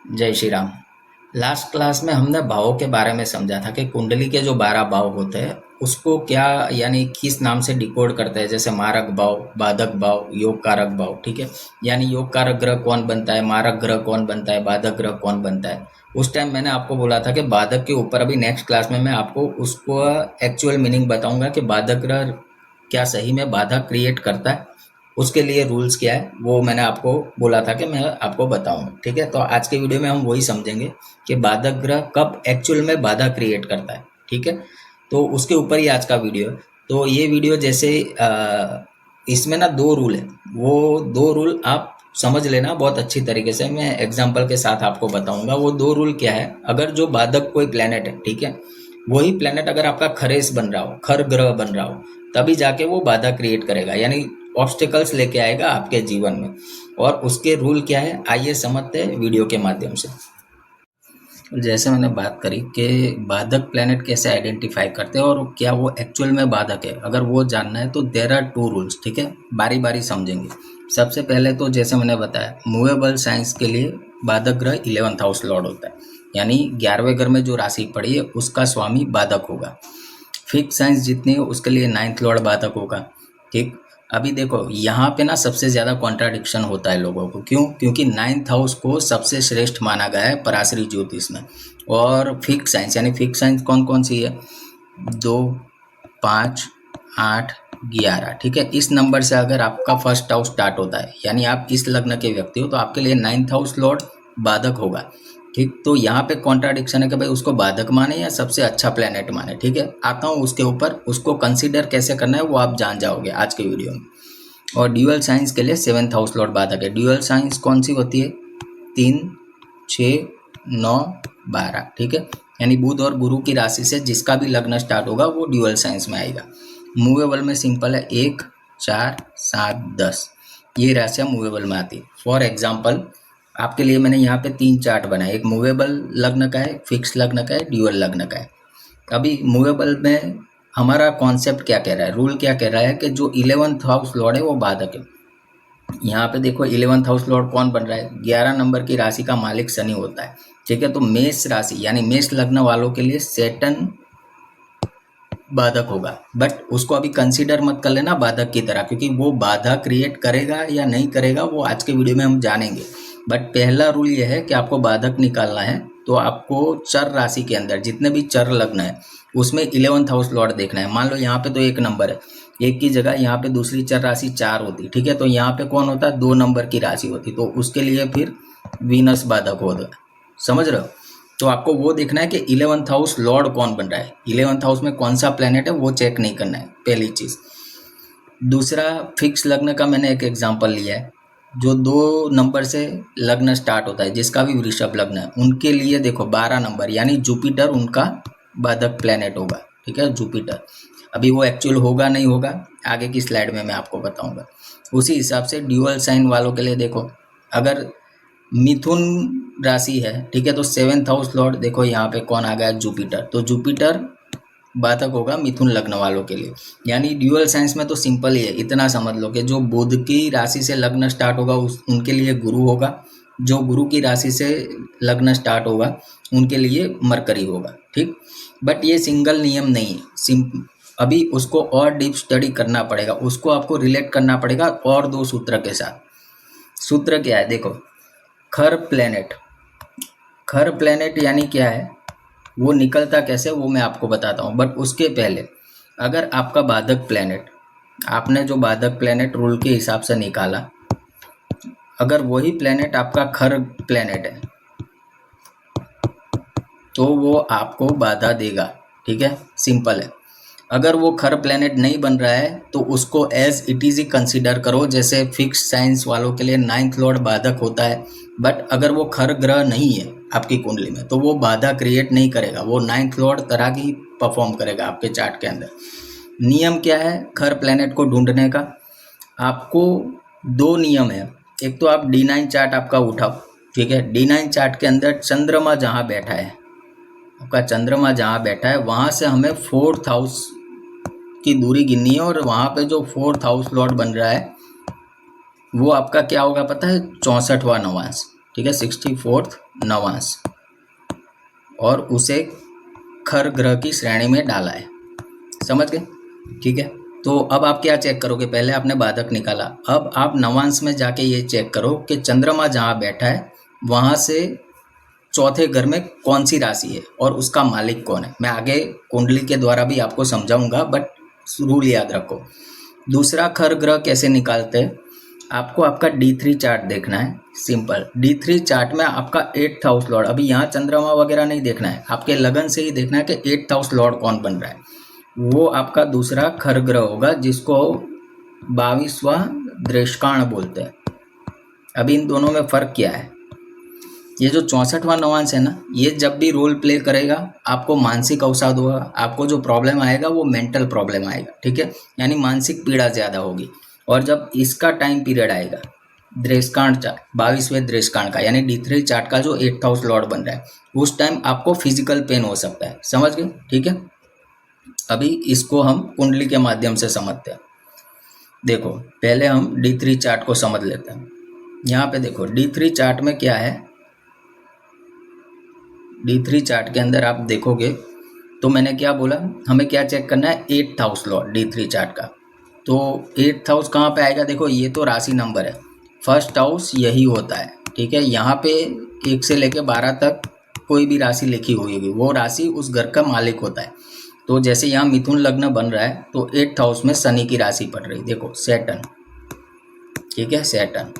जय Shri Ram. Last class में हमने भावों के बारे में समझा था कि कुंडली के जो 12 भाव होते हैं उसको क्या यानी किस नाम से डिकोड करते हैं, जैसे मारक भाव, बाधक भाव, योग कारक भाव। ठीक है, यानी योग कारक ग्रह कौन बनता है, मारक ग्रह कौन बनता है, बाधक ग्रह कौन बनता है। उस टाइम मैंने आपको बोला था कि बाधक के ऊपर अभी नेक्स्ट क्लास में मैं आपको उसको एक्चुअल मीनिंग बताऊंगा कि बाधक ग्रह क्या सही में बाधा क्रिएट करता है, उसके लिए रूल्स क्या है वो मैंने आपको बोला था कि मैं आपको बताऊंगा। ठीक है, तो आज के वीडियो में हम वही समझेंगे कि बाधक ग्रह कब एक्चुअल में बाधा क्रिएट करता है। ठीक है, तो उसके ऊपर ही आज का वीडियो है। तो ये वीडियो जैसे इसमें ना दो रूल है, वो दो रूल आप समझ लेना बहुत अच्छी तरीके से। मैं एग्जांपल के साथ आपको बताऊंगा वो दो रूल क्या है। अगर जो बाधक कोई प्लेनेट है, ठीक है, वही प्लेनेट अगर आपका खरेस बन रहा हो, खर ग्रह बन रहा हो, तभी जाके वो बाधा क्रिएट करेगा, यानी ऑब्स्टिकल्स लेके आएगा आपके जीवन में। और उसके रूल क्या है आइए समझते हैं वीडियो के माध्यम से। जैसे मैंने बात करी कि बाधक प्लेनेट कैसे आइडेंटिफाई करते हैं और क्या वो एक्चुअल में बाधक है, अगर वो जानना है तो देयर आर टू रूल्स। ठीक है, बारी बारी समझेंगे। सबसे पहले तो जैसे मैंने बताया, मूवेबल साइंस के लिए बाधक ग्रह 11th हाउस लॉर्ड होता है, यानी 11वें घर में जो राशि पड़ी है उसका स्वामी बाधक होगा। फिक्स साइंस जितनी है उसके लिए 9th लॉर्ड बाधक होगा। ठीक, अभी देखो यहाँ पे ना सबसे ज़्यादा कॉन्ट्राडिक्शन होता है लोगों को। क्यों? क्योंकि 9th हाउस को सबसे श्रेष्ठ माना गया है पराशरी ज्योतिष में। और फिक्स साइंस यानी फिक्स साइंस कौन कौन सी है? 2, 5, 8, 11। ठीक है, इस नंबर से अगर आपका फर्स्ट हाउस स्टार्ट होता है, यानी आप इस लग्न के व्यक्ति हो, तो आपके लिए 9th हाउस लॉर्ड बाधक होगा। ठीक, तो यहाँ पे कॉन्ट्राडिक्शन है कि भाई उसको बाधक माने या सबसे अच्छा प्लेनेट माने। ठीक है, आता हूँ उसके ऊपर, उसको कंसीडर कैसे करना है वो आप जान जाओगे आज के वीडियो में। और ड्यूअल साइंस के लिए 7th हाउस लॉर्ड बाधक है। ड्यूअल साइंस कौन सी होती है? 3, 6, 9, 12। ठीक है, यानी बुध और गुरु की राशि से जिसका भी लग्न स्टार्ट होगा वो ड्यूअल साइंस में आएगा। मूवेबल में सिंपल है 1, 4, 7, 10, ये राशियाँ मूवेबल में आती है। फॉर एग्जाम्पल आपके लिए मैंने यहाँ पे 3 चार्ट बनाए, एक मूवेबल लग्न का है, फिक्स लग्न का है, ड्यूअल लग्न का है। अभी मूवेबल में हमारा कॉन्सेप्ट क्या कह रहा है, रूल क्या कह रहा है कि जो 11th हाउस लॉर्ड है वो बाधक है। यहाँ पे देखो 11th हाउस लॉर्ड कौन बन रहा है? 11 नंबर की राशि का मालिक शनि होता है। ठीक है, तो मेष राशि यानी मेष लग्न वालों के लिए सैटर्न बाधक होगा, बट उसको अभी कंसीडर मत कर लेना बाधक की तरह, क्योंकि वो बाधा क्रिएट करेगा या नहीं करेगा वो आज के वीडियो में हम जानेंगे। बट पहला रूल यह है कि आपको बाधक निकालना है तो आपको चर राशि के अंदर जितने भी चर लग्न है उसमें 11th हाउस लॉर्ड देखना है। मान लो यहाँ पे तो 1 नंबर है, 1 की जगह यहाँ पे दूसरी चर राशि 4 होती। ठीक है, तो यहाँ पे कौन होता है? 2 नंबर की राशि होती, तो उसके लिए फिर वीनस बाधक होगा। समझ रहे हो? तो आपको वो देखना है कि 11th हाउस लॉर्ड कौन बन रहा है, 11th हाउस में कौन सा प्लेनेट है वो चेक नहीं करना है, पहली चीज। दूसरा, फिक्स लग्न का मैंने एक एग्जांपल लिया है, जो 2 नंबर से लग्न स्टार्ट होता है, जिसका भी वृषभ लग्न है, उनके लिए देखो 12 नंबर यानी जुपिटर उनका बाधक प्लेनेट होगा। ठीक है, जुपिटर। अभी वो एक्चुअल होगा नहीं होगा आगे की स्लाइड में मैं आपको बताऊंगा। उसी हिसाब से ड्यूअल साइन वालों के लिए देखो, अगर मिथुन राशि है, ठीक है, तो 7th हाउस लॉर्ड देखो यहाँ पे कौन आ गया? जुपिटर। तो जुपिटर बाधक होगा मिथुन लग्न वालों के लिए। यानी ड्यूअल साइंस में तो सिंपल ही है, इतना समझ लो कि जो बुध की राशि से लग्न स्टार्ट होगा उनके लिए गुरु होगा, जो गुरु की राशि से लग्न स्टार्ट होगा उनके लिए मरकरी होगा। ठीक, बट ये सिंगल नियम नहीं है, अभी उसको और डीप स्टडी करना पड़ेगा, उसको आपको रिलेट करना पड़ेगा और 2 सूत्र के साथ। सूत्र क्या है देखो, खर प्लेनेट। खर प्लेनेट यानी क्या है, वो निकलता कैसे वो मैं आपको बताता हूँ। बट उसके पहले अगर आपका बाधक प्लेनेट, आपने जो बाधक प्लेनेट रूल के हिसाब से निकाला, अगर वही प्लेनेट आपका खर प्लेनेट है तो वो आपको बाधा देगा। ठीक है, सिंपल है। अगर वो खर प्लेनेट नहीं बन रहा है तो उसको एज इट इज ही कंसिडर करो, जैसे फिक्स साइंस वालों के लिए 9th लॉर्ड बाधक होता है। बट अगर वो खर ग्रह नहीं है आपकी कुंडली में तो वो बाधा क्रिएट नहीं करेगा, वो 9th लॉर्ड तरह की परफॉर्म करेगा आपके चार्ट के अंदर। नियम क्या है खर प्लेनेट को ढूंढने का? आपको 2 नियम है। एक तो आप D9 चार्ट आपका उठाओ। ठीक है, D9 चार्ट के अंदर चंद्रमा जहाँ बैठा है, आपका चंद्रमा जहाँ बैठा है वहाँ से हमें 4th हाउस की दूरी गिननी है, और वहाँ पे जो 4th हाउस लॉर्ड बन रहा है वो आपका क्या होगा पता है? 64वां नवांश। ठीक है, 64th नवांश और उसे खर ग्रह की श्रेणी में डाला है। समझ गए? ठीक है। तो अब आप क्या चेक करोगे? पहले आपने बाधक निकाला, अब आप नवांश में जाके ये चेक करो कि चंद्रमा जहाँ बैठा है वहाँ से चौथे घर में कौन सी राशि है और उसका मालिक कौन है। मैं आगे कुंडली के द्वारा भी आपको समझाऊंगा, बट रूल याद रखो। दूसरा खर ग्रह कैसे निकालते हैं? आपको आपका D3 चार्ट देखना है। सिंपल, D3 चार्ट में आपका 8th हाउस लॉर्ड, अभी यहाँ चंद्रमा वगैरह नहीं देखना है, आपके लगन से ही देखना है कि 8th हाउस लॉर्ड कौन बन रहा है। वो आपका दूसरा खर ग्रह होगा, जिसको 22वां दृष्काण बोलते हैं। अभी इन दोनों में फर्क क्या है? ये जो 64वां नवांश है ना, ये जब भी रोल प्ले करेगा आपको मानसिक अवसाद होगा, आपको जो प्रॉब्लम आएगा वो मेंटल प्रॉब्लम आएगा। ठीक है, यानी मानसिक पीड़ा ज़्यादा होगी। और जब इसका टाइम पीरियड आएगा दृष्कांड चार्ट, 22वें दृष्कांड का, यानी D3 चार्ट का जो 8th हाउस लॉर्ड बन रहा है, उस टाइम आपको फिजिकल पेन हो सकता है। समझ गए? ठीक है, अभी इसको हम कुंडली के माध्यम से समझते हैं। देखो, पहले हम D3 चार्ट को समझ लेते हैं। यहाँ पे देखो D3 चार्ट में क्या है। D3 चार्ट के अंदर आप देखोगे तो मैंने क्या बोला, हमें क्या चेक करना है? 8th house Lord D3 chart का। तो 8th हाउस कहाँ पे आएगा? देखो, ये तो राशि नंबर है, फर्स्ट हाउस यही होता है। ठीक है, यहाँ पे 1 से लेके 12 तक कोई भी राशि लिखी हुई होगी, वो राशि उस घर का मालिक होता है। तो जैसे यहाँ मिथुन लग्न बन रहा है तो 8th हाउस में शनि की राशि पड़ रही, देखो सैटर्न। ठीक है, सैटर्न।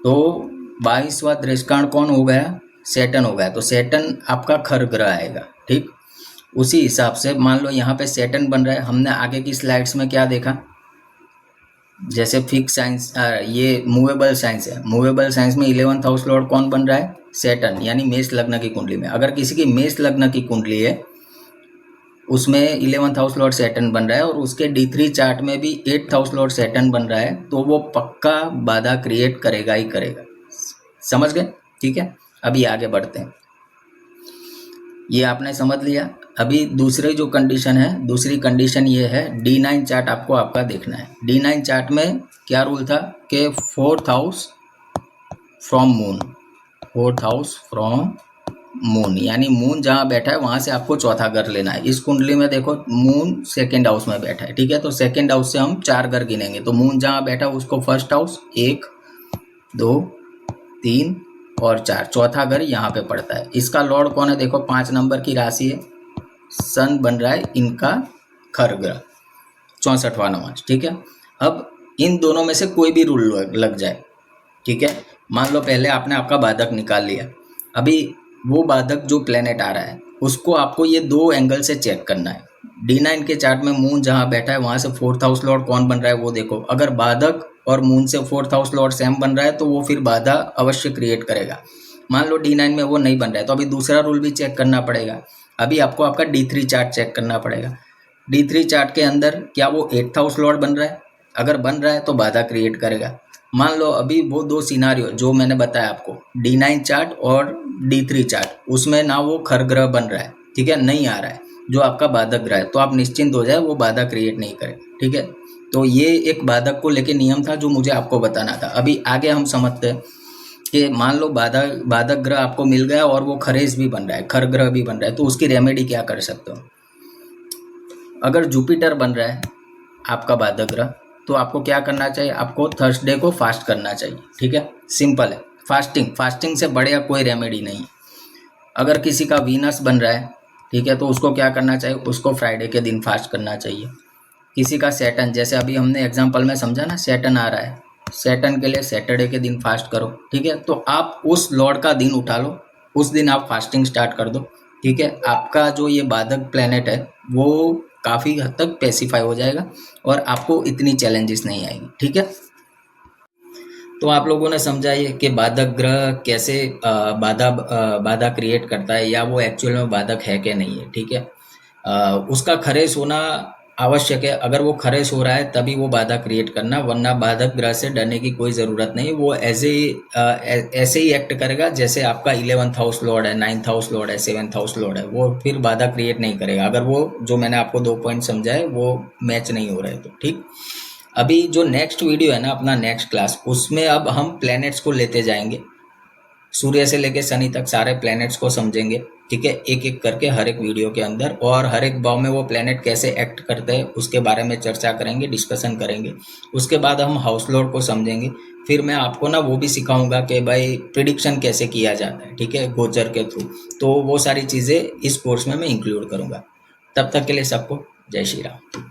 तो 22वां दृष्कांड कौन हो गया? सैटर्न हो गया। तो सैटर्न आपका खर ग्रह आएगा। ठीक, उसी हिसाब से मान लो यहाँ पे सैटर्न बन रहा है। हमने आगे की स्लाइड्स में क्या देखा, जैसे फिक्स साइंस, ये मूवेबल साइंस है, मूवेबल साइंस में 11th हाउस लॉर्ड कौन बन रहा है? सैटर्न, यानी मेष लग्न की कुंडली में। अगर किसी की मेष लग्न की कुंडली है उसमें 11th हाउस लॉर्ड सैटर्न बन रहा है और उसके D3 चार्ट में भी 8th हाउस लॉर्ड सैटर्न बन रहा है, तो वो पक्का बाधा क्रिएट करेगा ही करेगा। समझ गए? ठीक है, अभी आगे बढ़ते हैं। ये आपने समझ लिया। अभी दूसरी जो कंडीशन है, दूसरी कंडीशन ये है, D9 चार्ट आपको आपका देखना है। D9 चार्ट में क्या रूल था कि 4th house from moon, 4th house from moon, यानी मून जहाँ बैठा है वहाँ से आपको चौथा घर लेना है। इस कुंडली में देखो मून 2nd हाउस में बैठा है। ठीक है, तो 2nd हाउस से हम 4 घर गिनेंगे। तो मून जहाँ बैठा है उसको फर्स्ट हाउस, 1 2 3 और 4, चौथा घर यहाँ पे पड़ता है। इसका लॉर्ड कौन है? देखो 5 नंबर की राशि है, सन बन रहा है इनका खर ग्रह, 64वां नवांश। ठीक है, अब इन दोनों में से कोई भी रूल लग जाए। ठीक है, मान लो पहले आपने आपका बाधक निकाल लिया, अभी वो बाधक जो प्लेनेट आ रहा है उसको आपको ये 2 एंगल से चेक करना है। D9 के चार्ट में मून जहाँ बैठा है वहाँ से 4th हाउस लॉर्ड कौन बन रहा है वो देखो। अगर बाधक और मून से 4th हाउस लॉर्ड सेम बन रहा है तो वो फिर बाधा अवश्य क्रिएट करेगा। मान लो D9 में वो नहीं बन रहा है तो अभी दूसरा रूल भी चेक करना पड़ेगा। अभी आपको आपका D3 चार्ट चेक करना पड़ेगा। D3 चार्ट के अंदर क्या वो 8th हाउस लॉर्ड बन रहा है? अगर बन रहा है तो बाधा क्रिएट करेगा। मान लो अभी वो 2 सिनारियो जो मैंने बताया आपको, D9 चार्ट और D3 चार्ट, उसमें ना वो खर ग्रह बन रहा है, ठीक है, नहीं आ रहा है जो आपका बाधक ग्रह है, तो आप निश्चिंत हो जाए, वो बाधा क्रिएट नहीं करे। ठीक है, तो ये एक बाधक को लेके नियम था जो मुझे आपको बताना था। अभी आगे हम समझते हैं कि मान लो बाधक ग्रह आपको मिल गया और वो खरेश भी बन रहा है, खर ग्रह भी बन रहा है, तो उसकी रेमेडी क्या कर सकते हो? अगर जुपिटर बन रहा है आपका बाधक ग्रह तो आपको क्या करना चाहिए? आपको थर्सडे को फास्ट करना चाहिए। ठीक है, सिंपल है, फास्टिंग से बढ़िया कोई रेमेडी नहीं है। अगर किसी का वीनस बन रहा है, ठीक है, तो उसको क्या करना चाहिए? उसको फ्राइडे के दिन फास्ट करना चाहिए। किसी का सैटर्न, जैसे अभी हमने एग्जांपल में समझा ना, सैटर्न आ रहा है, सैटर्न के लिए सैटरडे के दिन फास्ट करो। ठीक है, तो आप उस लॉर्ड का दिन उठा लो, उस दिन आप फास्टिंग स्टार्ट कर दो। ठीक है, आपका जो ये बाधक प्लेनेट है वो काफ़ी हद तक पेसिफाई हो जाएगा और आपको इतनी चैलेंजेस नहीं आएगी। ठीक है, तो आप लोगों ने समझा ये कि बाधक ग्रह कैसे बाधा क्रिएट करता है, या वो एक्चुअल में बाधक है कि नहीं है। ठीक है, उसका खरेश होना आवश्यक है। अगर वो खरेश हो रहा है तभी वो बाधा क्रिएट करना, वरना बाधक ग्रह से डरने की कोई ज़रूरत नहीं। वो ऐसे ही एक्ट करेगा जैसे आपका 11th हाउस लॉर्ड है, 9th हाउस लॉर्ड है, 7th हाउस लॉर्ड है, वो फिर बाधा क्रिएट नहीं करेगा अगर वो जो मैंने आपको 2 पॉइंट समझाए वो मैच नहीं हो रहे तो। ठीक, अभी जो नेक्स्ट वीडियो है ना, अपना नेक्स्ट क्लास, उसमें अब हम प्लैनेट्स को लेते जाएंगे। सूर्य से लेके शनि तक सारे प्लैनेट्स को समझेंगे, ठीक है, एक एक करके हर एक वीडियो के अंदर, और हर एक भाव में वो प्लैनेट कैसे एक्ट करते हैं उसके बारे में चर्चा करेंगे, डिस्कशन करेंगे। उसके बाद हम हाउस लॉर्ड को समझेंगे। फिर मैं आपको ना वो भी सिखाऊंगा कि भाई प्रिडिक्शन कैसे किया जाता है, ठीक है, गोचर के थ्रू। तो वो सारी चीज़ें इस कोर्स में मैं इंक्लूड करूंगा। तब तक के लिए सबको जय श्री राम।